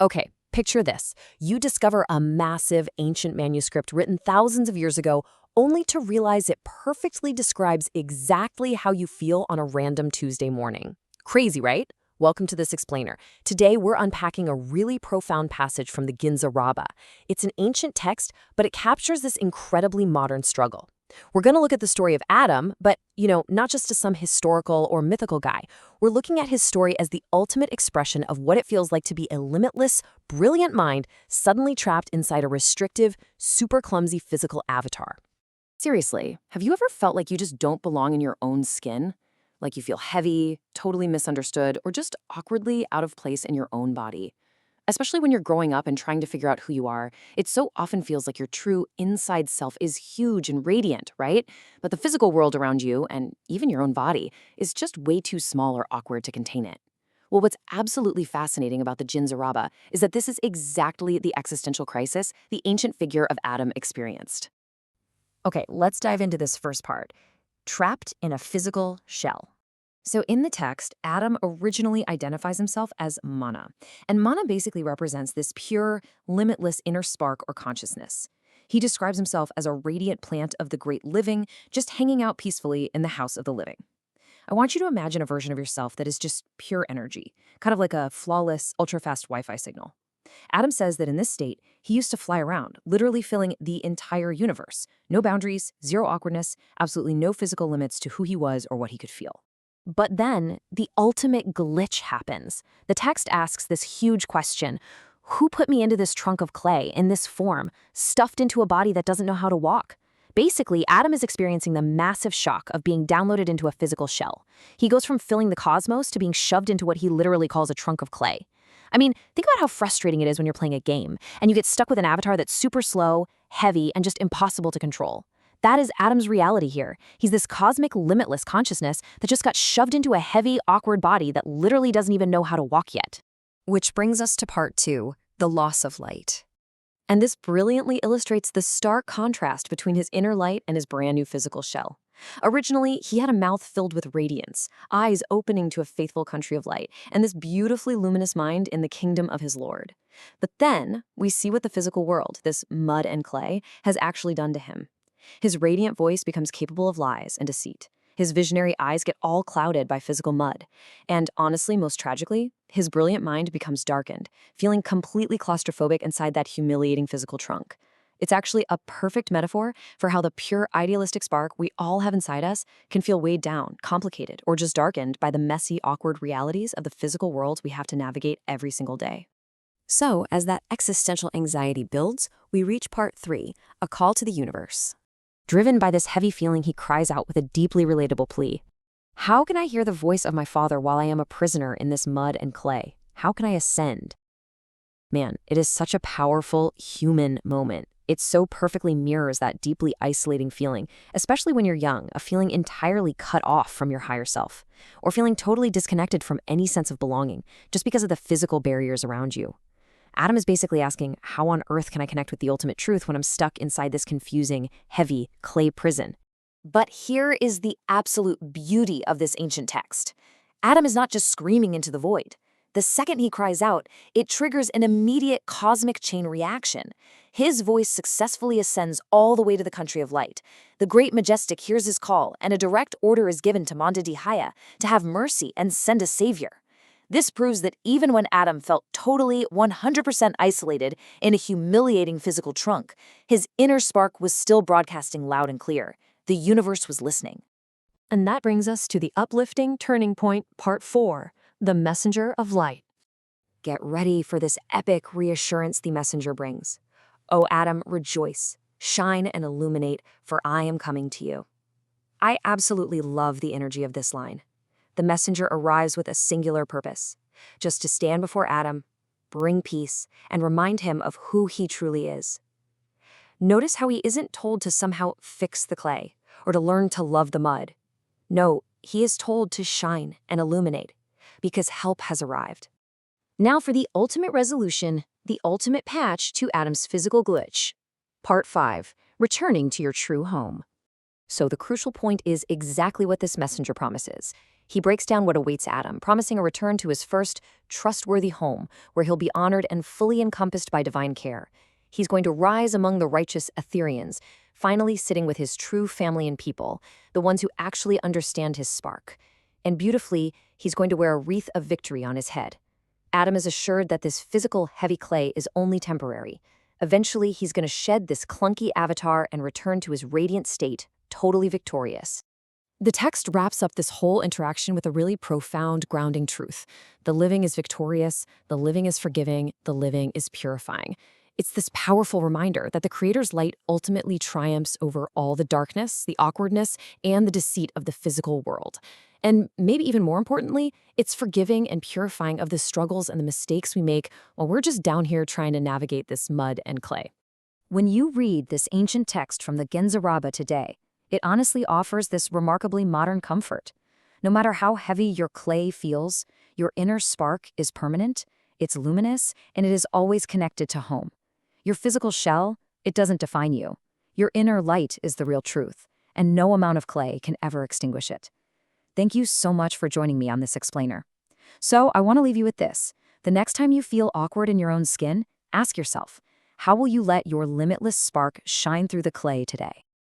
Okay, picture this. You discover a massive ancient manuscript written thousands of years ago, only to realize it perfectly describes exactly how you feel on a random Tuesday morning. Crazy, right? Welcome to this explainer. Today, we're unpacking a really profound passage from the Ginza Rabba. It's an ancient text, but it captures this incredibly modern struggle. We're going to look at the story of Adam, but, not just as some historical or mythical guy. We're looking at his story as the ultimate expression of what it feels like to be a limitless, brilliant mind suddenly trapped inside a restrictive, super clumsy physical avatar. Seriously, have you ever felt like you just don't belong in your own skin? Like you feel heavy, totally misunderstood, or just awkwardly out of place in your own body? Especially when you're growing up and trying to figure out who you are, it so often feels like your true inside self is huge and radiant, right? But the physical world around you, and even your own body, is just way too small or awkward to contain it. Well, what's absolutely fascinating about the Ginza Rabba is that this is exactly the existential crisis the ancient figure of Adam experienced. Okay, let's dive into this first part. Trapped in a physical shell. So in the text, Adam originally identifies himself as mana. And mana basically represents this pure, limitless inner spark or consciousness. He describes himself as a radiant plant of the great living, just hanging out peacefully in the house of the living. I want you to imagine a version of yourself that is just pure energy, kind of like a flawless, ultra-fast Wi-Fi signal. Adam says that in this state, he used to fly around, literally filling the entire universe. No boundaries, zero awkwardness, absolutely no physical limits to who he was or what he could feel. But then, the ultimate glitch happens. The text asks this huge question: who put me into this trunk of clay, in this form, stuffed into a body that doesn't know how to walk? Basically, Adam is experiencing the massive shock of being downloaded into a physical shell. He goes from filling the cosmos to being shoved into what he literally calls a trunk of clay. I mean, think about how frustrating it is when you're playing a game, and you get stuck with an avatar that's super slow, heavy, and just impossible to control. That is Adam's reality here. He's this cosmic, limitless consciousness that just got shoved into a heavy, awkward body that literally doesn't even know how to walk yet. Which brings us to part 2, the loss of light. And this brilliantly illustrates the stark contrast between his inner light and his brand new physical shell. Originally, he had a mouth filled with radiance, eyes opening to a faithful country of light, and this beautifully luminous mind in the kingdom of his Lord. But then, we see what the physical world, this mud and clay, has actually done to him. His radiant voice becomes capable of lies and deceit. His visionary eyes get all clouded by physical mud. And honestly, most tragically, his brilliant mind becomes darkened, feeling completely claustrophobic inside that humiliating physical trunk. It's actually a perfect metaphor for how the pure idealistic spark we all have inside us can feel weighed down, complicated, or just darkened by the messy, awkward realities of the physical world we have to navigate every single day. So, as that existential anxiety builds, we reach part 3, a call to the universe. Driven by this heavy feeling, he cries out with a deeply relatable plea. How can I hear the voice of my Father while I am a prisoner in this mud and clay? How can I ascend? Man, it is such a powerful human moment. It so perfectly mirrors that deeply isolating feeling, especially when you're young, a feeling entirely cut off from your higher self, or feeling totally disconnected from any sense of belonging, just because of the physical barriers around you. Adam is basically asking, how on earth can I connect with the ultimate truth when I'm stuck inside this confusing, heavy, clay prison? But here is the absolute beauty of this ancient text. Adam is not just screaming into the void. The second he cries out, it triggers an immediate cosmic chain reaction. His voice successfully ascends all the way to the country of light. The great majestic hears his call, and a direct order is given to Manda Dihaya to have mercy and send a savior. This proves that even when Adam felt totally 100% isolated in a humiliating physical trunk, his inner spark was still broadcasting loud and clear. The universe was listening. And that brings us to the uplifting turning point, part 4, the messenger of light. Get ready for this epic reassurance the messenger brings. O Adam, rejoice, shine and illuminate, for I am coming to you. I absolutely love the energy of this line. The messenger arrives with a singular purpose, just to stand before Adam, bring peace, and remind him of who he truly is. Notice how he isn't told to somehow fix the clay, or to learn to love the mud. No, he is told to shine and illuminate, because help has arrived. Now for the ultimate resolution, the ultimate patch to Adam's physical glitch. Part 5, returning to your true home. So the crucial point is exactly what this messenger promises. He breaks down what awaits Adam, promising a return to his first, trustworthy home, where he'll be honored and fully encompassed by divine care. He's going to rise among the righteous Ethereans, finally sitting with his true family and people, the ones who actually understand his spark. And beautifully, he's going to wear a wreath of victory on his head. Adam is assured that this physical, heavy clay is only temporary. Eventually, he's going to shed this clunky avatar and return to his radiant state, totally victorious. The text wraps up this whole interaction with a really profound, grounding truth. The living is victorious, the living is forgiving, the living is purifying. It's this powerful reminder that the Creator's light ultimately triumphs over all the darkness, the awkwardness, and the deceit of the physical world. And maybe even more importantly, it's forgiving and purifying of the struggles and the mistakes we make while we're just down here trying to navigate this mud and clay. When you read this ancient text from the Ginza Rabba today, it honestly offers this remarkably modern comfort. No matter how heavy your clay feels, your inner spark is permanent, it's luminous, and it is always connected to home. Your physical shell, it doesn't define you. Your inner light is the real truth, and no amount of clay can ever extinguish it. Thank you so much for joining me on this explainer. So I want to leave you with this. The next time you feel awkward in your own skin, ask yourself, how will you let your limitless spark shine through the clay today?